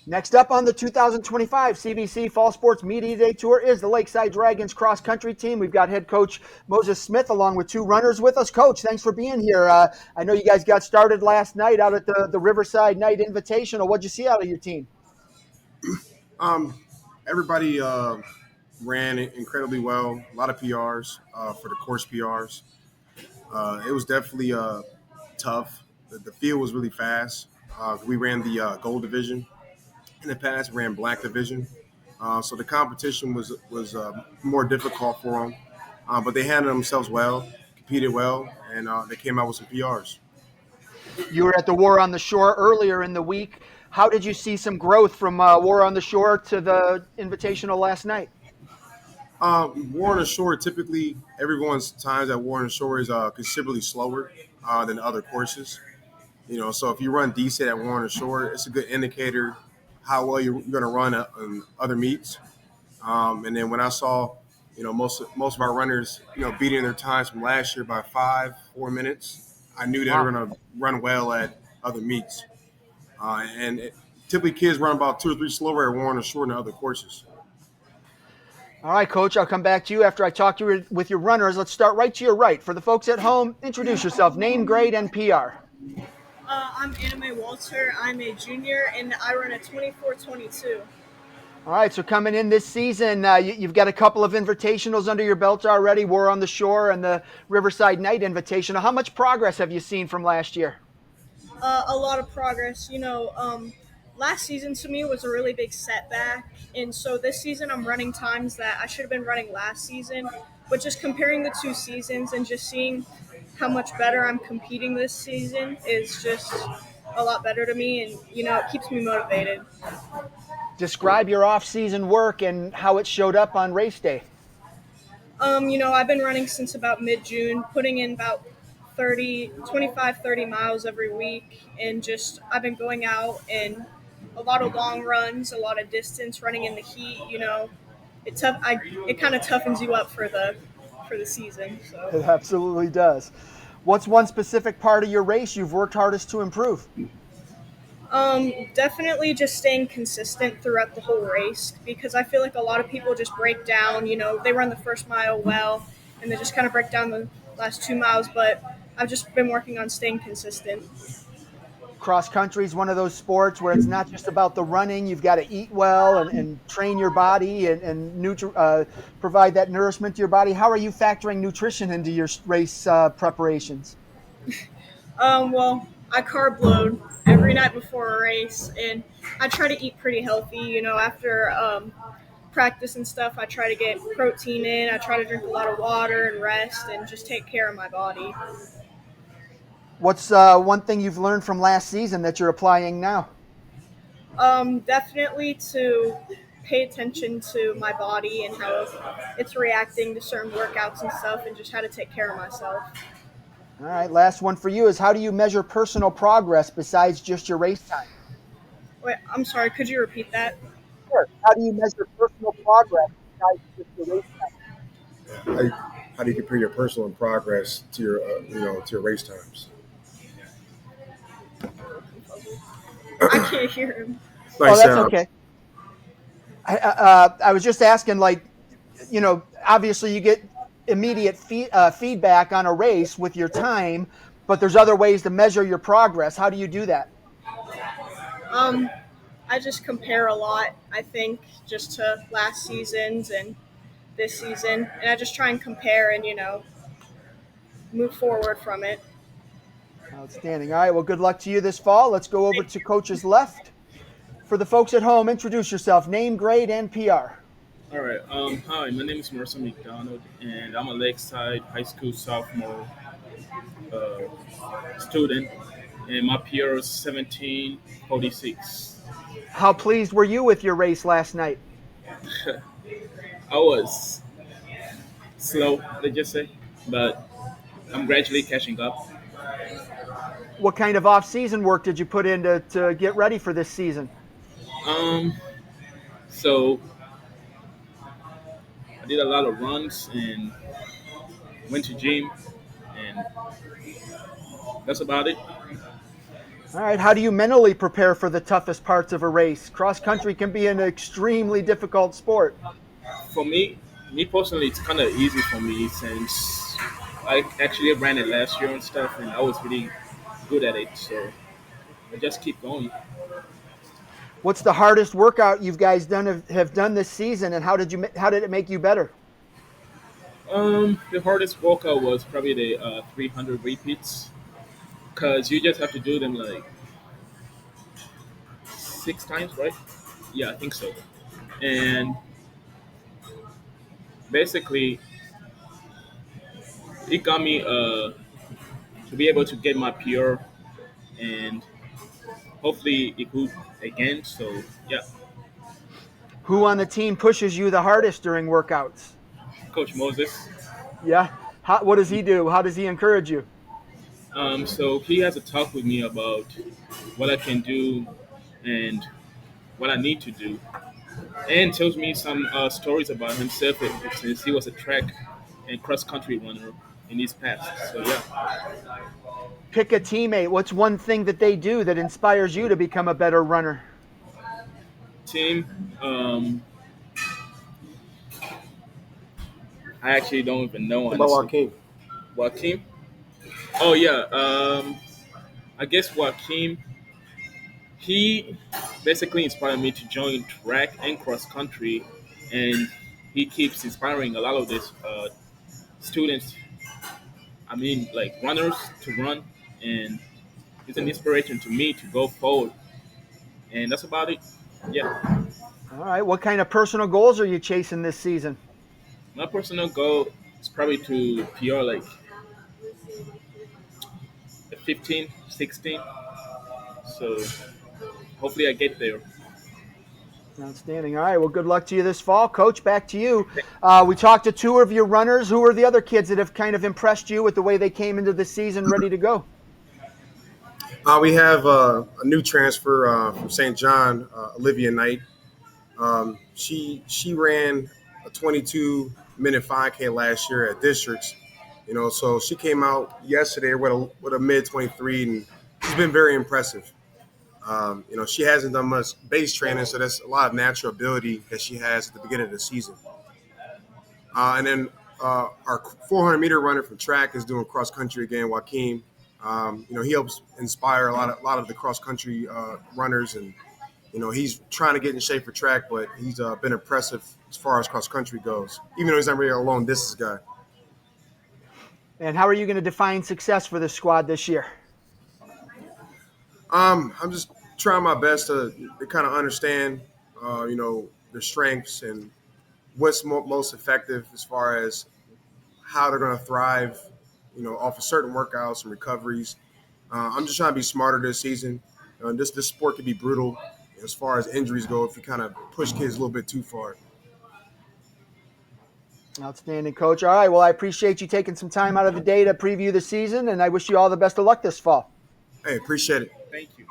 Next up on the 2025 CVC Fall Sports Media Day Tour is the Lakeside Dragons cross country team. We've got head coach Moses Smith along with two runners with us. Coach, thanks for being here. I know you guys got started last night out at the Riverside Night Invitational. What'd you see out of your team? Um, Everybody ran incredibly well. A lot of PRs for the course PRs. It was definitely tough. The field was really fast. We ran the gold division in the past. Ran black division. So the competition was more difficult for them. But they handled themselves well, competed well, and they came out with some PRs. You were at the War on the Shore earlier in the week. How did you see some growth from War on the Shore to the Invitational last night? Warren Shore, typically everyone's times at Warren Shore is considerably slower than other courses. So if you run decent at Warren Shore, it's a good indicator how well you're going to run on other meets. And then when I saw, most of our runners, beating their times from last year by 4 minutes, I knew they were Wow. going to run well at other meets. Typically kids run about 2 or 3 slower at Warren Shore than other courses. All right, Coach, I'll come back to you after I talk to you with your runners. Let's start right to your right. For the folks at home, introduce yourself, name, grade, and PR. I'm Anime Walter. I'm a junior, and I run a 24:22. All right, so coming in this season, you've got a couple of invitationals under your belt already, War on the Shore and the Riverside Night Invitational. How much progress have you seen from last year? A lot of progress. Last season to me was a really big setback, and so this season I'm running times that I should have been running last season. But just comparing the two seasons and just seeing how much better I'm competing this season is just a lot better to me, and it keeps me motivated. Describe your off-season work and how it showed up on race day. I've been running since about mid-June, putting in about 30 miles every week, and just I've been going out and a lot of long runs, a lot of distance, running in the heat. It kind of toughens you up for the season. So, It absolutely does. What's one specific part of your race you've worked hardest to improve? definitely just staying consistent throughout the whole race, because I feel like a lot of people just break down. They run the first mile well, and they just kind of break down the last 2 miles. But I've just been working on staying consistent. Cross country is one of those sports where it's not just about the running. You've got to eat well and train your body and provide that nourishment to your body. How are you factoring nutrition into your race preparations? Well, I carb load every night before a race, and I try to eat pretty healthy. After practice and stuff, I try to get protein in. I try to drink a lot of water and rest, and just take care of my body. What's one thing you've learned from last season that you're applying now? Definitely to pay attention to my body and how it's reacting to certain workouts and stuff, and just how to take care of myself. All right, last one for you is how do you measure personal progress besides just your race time? Wait, I'm sorry. Could you repeat that? Sure. How do you measure personal progress besides just your race time? How do you compare your personal progress to your race times? I can't hear him. Oh, Nice. that's okay. I was just asking, obviously you get immediate feedback on a race with your time, but there's other ways to measure your progress. How do you do that? Um, I just compare a lot. I think just to last season's and this season, and I just try and compare and move forward from it. Outstanding. All right, well, good luck to you this fall. Let's go over to coach's left. For the folks at home, introduce yourself, name, grade, and PR. All right. Hi, my name is Marissa McDonald, and I'm a Lakeside High School sophomore student, and my PR is 1746. How pleased were you with your race last night? I was slow, let's just say, but I'm gradually catching up. What kind of off-season work did you put in to get ready for this season? Um, so I did a lot of runs and went to gym, and that's about it. All right. How do you mentally prepare for the toughest parts of a race? Cross country can be an extremely difficult sport. For me personally, it's kind of easy for me since I actually ran it last year and stuff, and I was really good at it. So I just keep going. What's the hardest workout you guys have done this season, and how did it make you better? The hardest workout was probably the 300 repeats, cause you just have to do them like 6 times, right? Yeah, I think so. And basically, it got me to be able to get my PR, and hopefully it could again. So yeah, Who on the team pushes you the hardest during workouts? Coach Moses. Yeah. What does he do? How does he encourage you? So he has a talk with me about what I can do and what I need to do, and tells me some stories about himself since he was a track and cross country runner in his past. So yeah, Pick a teammate. What's one thing that they do that inspires you to become a better runner? team. I actually don't even know What about honestly. Joaquin? Joaquin. Oh yeah. I guess Joaquin. He basically inspired me to join track and cross country, and he keeps inspiring a lot of these students. I mean, like runners to run, and it's an inspiration to me to go forward. And that's about it. Yeah. All right. What kind of personal goals are you chasing this season? My personal goal is probably to PR like 15, 16. So hopefully I get there. Outstanding. All right. Well, good luck to you this fall. Coach, back to you. We talked to two of your runners. Who are the other kids that have kind of impressed you with the way they came into the season ready to go? We have a new transfer from St. John, Olivia Knight. She ran a 22-minute 5K last year at districts. So she came out yesterday with a mid 23, and she's been very impressive. She hasn't done much base training, so that's a lot of natural ability that she has at the beginning of the season. And then our 400-meter runner from track is doing cross country again, Joaquin. He helps inspire a lot of the cross country runners, and he's trying to get in shape for track, but he's been impressive as far as cross country goes, even though he's not really a long distance guy. And how are you going to define success for this squad this year? I'm just trying my best to kind of understand, their strengths and what's most effective as far as how they're going to thrive, off of certain workouts and recoveries. I'm just trying to be smarter this season. This sport can be brutal as far as injuries go if you kind of push kids a little bit too far. Outstanding, Coach. All right. Well, I appreciate you taking some time out of the day to preview the season, and I wish you all the best of luck this fall. Hey, appreciate it. Thank you.